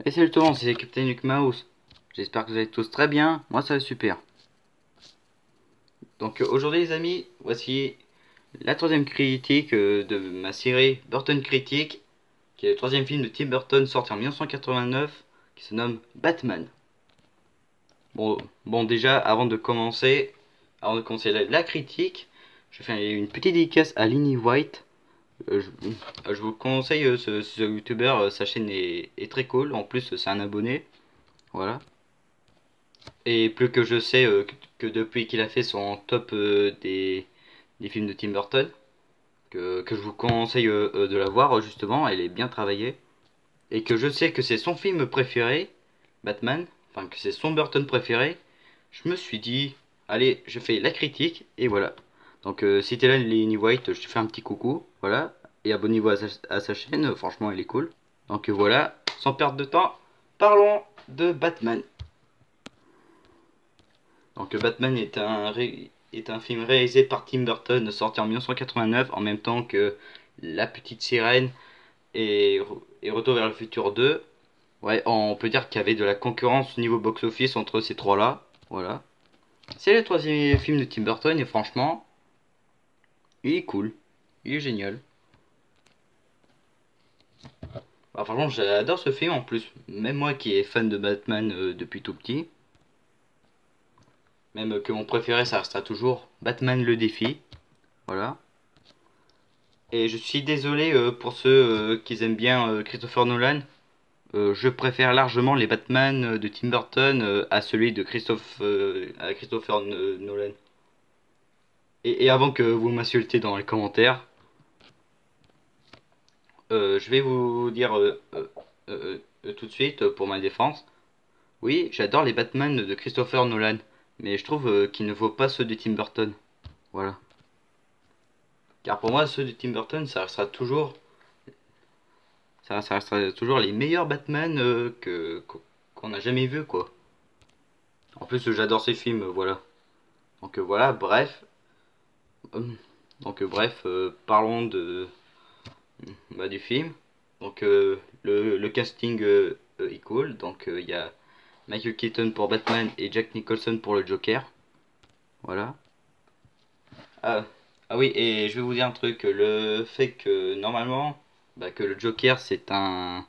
Et salut tout le monde, c'est Captain Luke Mouse. J'espère que vous allez tous très bien. Moi ça va super. Donc aujourd'hui les amis, voici la troisième critique de ma série Burton Critique, qui est le troisième film de Tim Burton sorti en 1989, qui se nomme Batman. Bon déjà avant de commencer la critique, je fais une petite dédicace à Linny White. Je vous conseille ce youtubeur, sa chaîne est très cool. En plus c'est un abonné, voilà. Et plus que je sais que depuis qu'il a fait son top des films de Tim Burton, que je vous conseille de la voir justement, elle est bien travaillée. Et que je sais que c'est son film préféré, Batman, enfin que c'est son Burton préféré, je me suis dit, allez, je fais la critique, et voilà. Donc si t'es là, Lenny White, je te fais un petit coucou, voilà. Et abonnez-vous à sa chaîne, franchement elle est cool. Donc voilà, sans perdre de temps, parlons de Batman. Donc Batman est un film réalisé par Tim Burton, sorti en 1989, en même temps que La Petite Sirène et Retour vers le futur 2. Ouais, on peut dire qu'il y avait de la concurrence au niveau box-office entre ces trois-là. Voilà. C'est le troisième film de Tim Burton et franchement, il est cool. Il est génial. Bah, franchement, j'adore ce film en plus. Même moi qui est fan de Batman depuis tout petit. Même que mon préféré, ça restera toujours Batman le défi. Voilà. Et je suis désolé pour ceux qui aiment bien Christopher Nolan. Je préfère largement les Batman de Tim Burton à celui de Christopher Nolan. Et avant que vous m'insultez dans les commentaires, je vais vous dire tout de suite pour ma défense. Oui, j'adore les Batman de Christopher Nolan, mais je trouve qu'ils ne vaut pas ceux de Tim Burton. Voilà. Car pour moi, ceux de Tim Burton, ça restera toujours les meilleurs Batman qu'on a jamais vu quoi. En plus, j'adore ces films, voilà. Donc voilà, bref. Euh, parlons du film. Donc le casting est cool. Donc il y a Michael Keaton pour Batman et Jack Nicholson pour le Joker. Voilà. Ah, ah oui, et je vais vous dire un truc. Le fait que normalement, que le Joker c'est un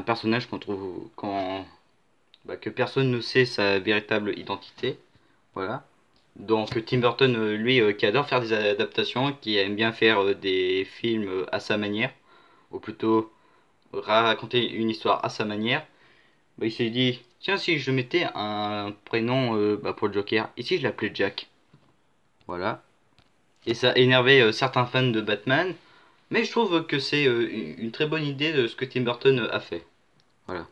personnage qu'on trouve que personne ne sait sa véritable identité. Voilà. Donc Tim Burton, lui, qui adore faire des adaptations, qui aime bien faire des films à sa manière, ou plutôt raconter une histoire à sa manière, il s'est dit, tiens, si je mettais un prénom pour le Joker, ici je l'appelais Jack. Voilà. Et ça a énervé certains fans de Batman, mais je trouve que c'est une très bonne idée de ce que Tim Burton a fait. Voilà.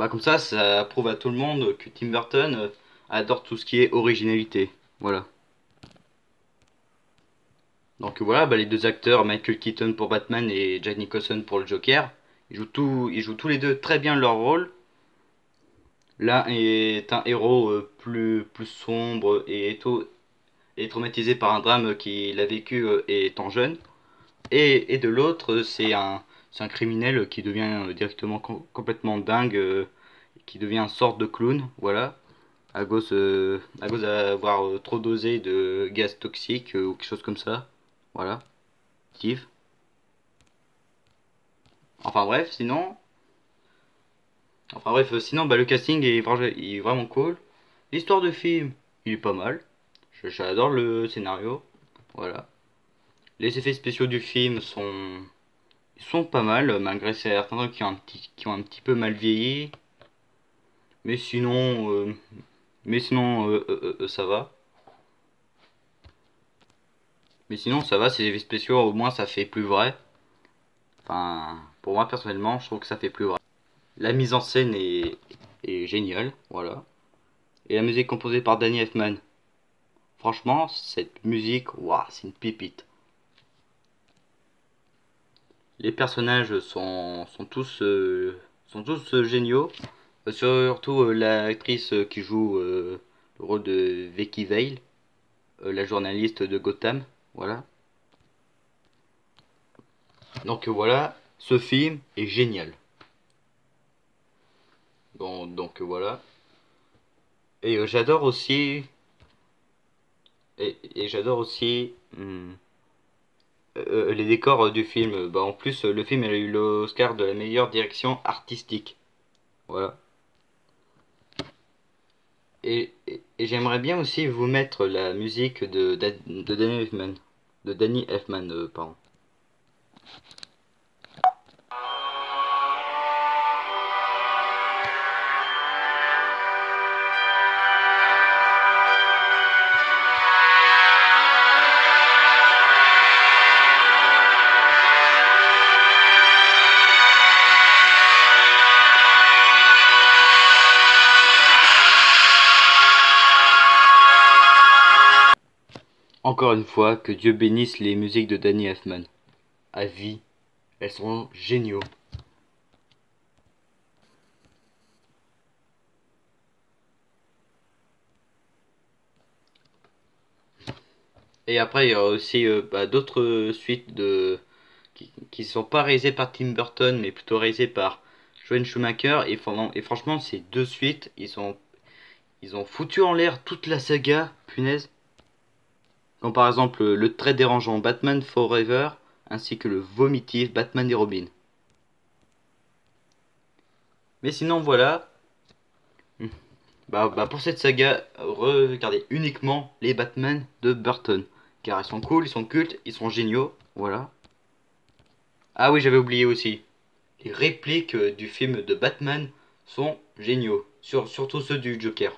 Comme ça prouve à tout le monde que Tim Burton adore tout ce qui est originalité. Voilà. Donc voilà, les deux acteurs, Michael Keaton pour Batman et Jack Nicholson pour le Joker, ils jouent tous les deux très bien leur rôle. L'un est un héros plus sombre et traumatisé par un drame qu'il a vécu étant jeune. Et de l'autre, c'est un criminel qui devient directement complètement dingue, qui devient une sorte de clown, voilà, à cause d'avoir trop dosé de gaz toxique ou quelque chose comme ça. Voilà, Steve. Enfin bref, sinon, sinon le casting il est vraiment cool. L'histoire de film, il est pas mal. J'adore le scénario. Voilà. Les effets spéciaux du film sont pas mal, malgré certains trucs qui ont un petit peu mal vieilli. Mais sinon, ça va. Mais sinon, ça va, ces effets spéciaux, au moins ça fait plus vrai. Enfin, pour moi personnellement, je trouve que ça fait plus vrai. La mise en scène est géniale, voilà. Et la musique composée par Danny Elfman. Franchement, cette musique, waouh, c'est une pépite. Les personnages sont tous géniaux. Surtout l'actrice qui joue le rôle de Vicky Vale, la journaliste de Gotham. Voilà. Donc voilà, ce film est génial. Bon, donc voilà. Et j'adore aussi. Et j'adore aussi les décors du film. Bah, en plus, le film a eu l'Oscar de la meilleure direction artistique. Voilà. Et j'aimerais bien aussi vous mettre la musique de Danny Elfman. De Danny Elfman, pardon. Encore une fois, que Dieu bénisse les musiques de Danny Elfman. À vie, elles sont géniaux. Et après, il y aura aussi d'autres suites qui sont pas réalisées par Tim Burton, mais plutôt réalisées par Joel Schumacher. Et franchement, ces deux suites, ils ont foutu en l'air toute la saga, punaise. Comme par exemple le très dérangeant Batman Forever, ainsi que le vomitif Batman et Robin. Mais sinon, voilà. Pour cette saga, regardez uniquement les Batman de Burton. Car ils sont cool, ils sont cultes, ils sont géniaux. Voilà. Ah oui, j'avais oublié aussi. Les répliques du film de Batman sont géniaux. Surtout ceux du Joker.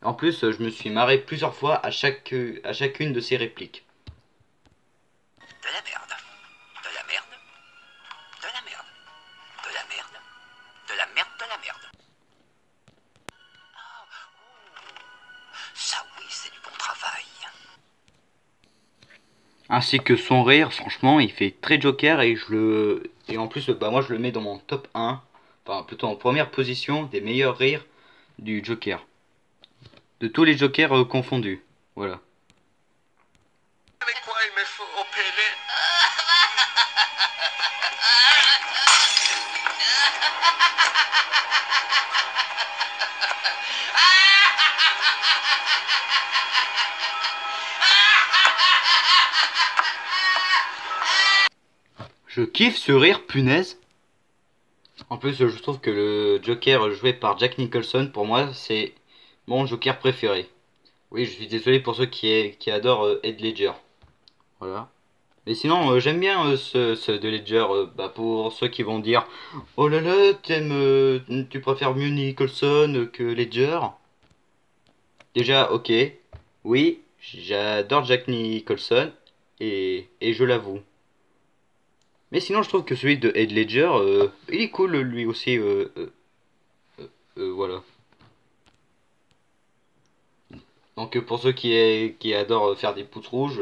En plus, je me suis marré plusieurs fois à chacune de ces répliques. De la merde. De la merde. De la merde. De la merde. De la merde, de la merde. Ah, ça oui, c'est du bon travail. Ainsi que son rire, franchement, il fait très Joker et en plus, moi je le mets dans mon top 1, enfin plutôt en première position des meilleurs rires du Joker. De tous les Jokers confondus. Voilà. Avec quoi il me faut opérer? Je kiffe ce rire, punaise. En plus, je trouve que le Joker joué par Jack Nicholson, pour moi, c'est mon Joker préféré. Oui, je suis désolé pour ceux qui adorent Heath Ledger. Voilà. Mais sinon, j'aime bien ce de Ledger. Pour ceux qui vont dire, oh là là, tu préfères mieux Nicholson que Ledger. Déjà, ok. Oui, j'adore Jack Nicholson et je l'avoue. Mais sinon, je trouve que celui de Heath Ledger, il est cool lui aussi. Voilà. Donc pour ceux qui adorent faire des pouces rouges,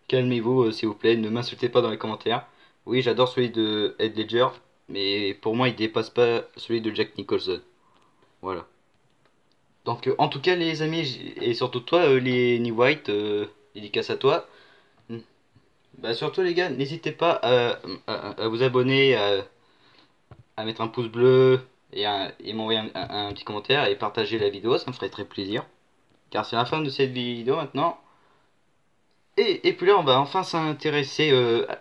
calmez-vous s'il vous plaît, ne m'insultez pas dans les commentaires. Oui, j'adore celui de Heath Ledger, mais pour moi il dépasse pas celui de Jack Nicholson. Voilà. Donc en tout cas les amis, et surtout toi les White, dédicace à toi. Surtout les gars, n'hésitez pas à vous abonner, à mettre un pouce bleu et m'envoyer un petit commentaire et partager la vidéo, ça me ferait très plaisir. Car c'est la fin de cette vidéo maintenant. Et puis là, on va enfin s'intéresser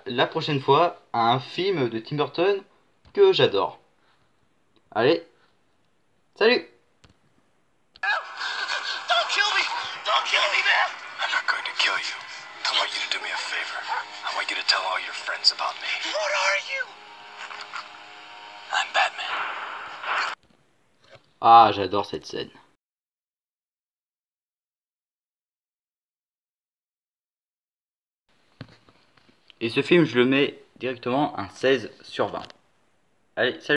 la prochaine fois à un film de Tim Burton que j'adore. Allez, salut! Don't kill me! Don't kill me, man! I'm not going to kill you. I want you to do me a favor. I want you to tell all your friends about me. What are you? I'm Batman. Ah, j'adore cette scène. Et ce film, je le mets directement un 16 sur 20. Allez, salut!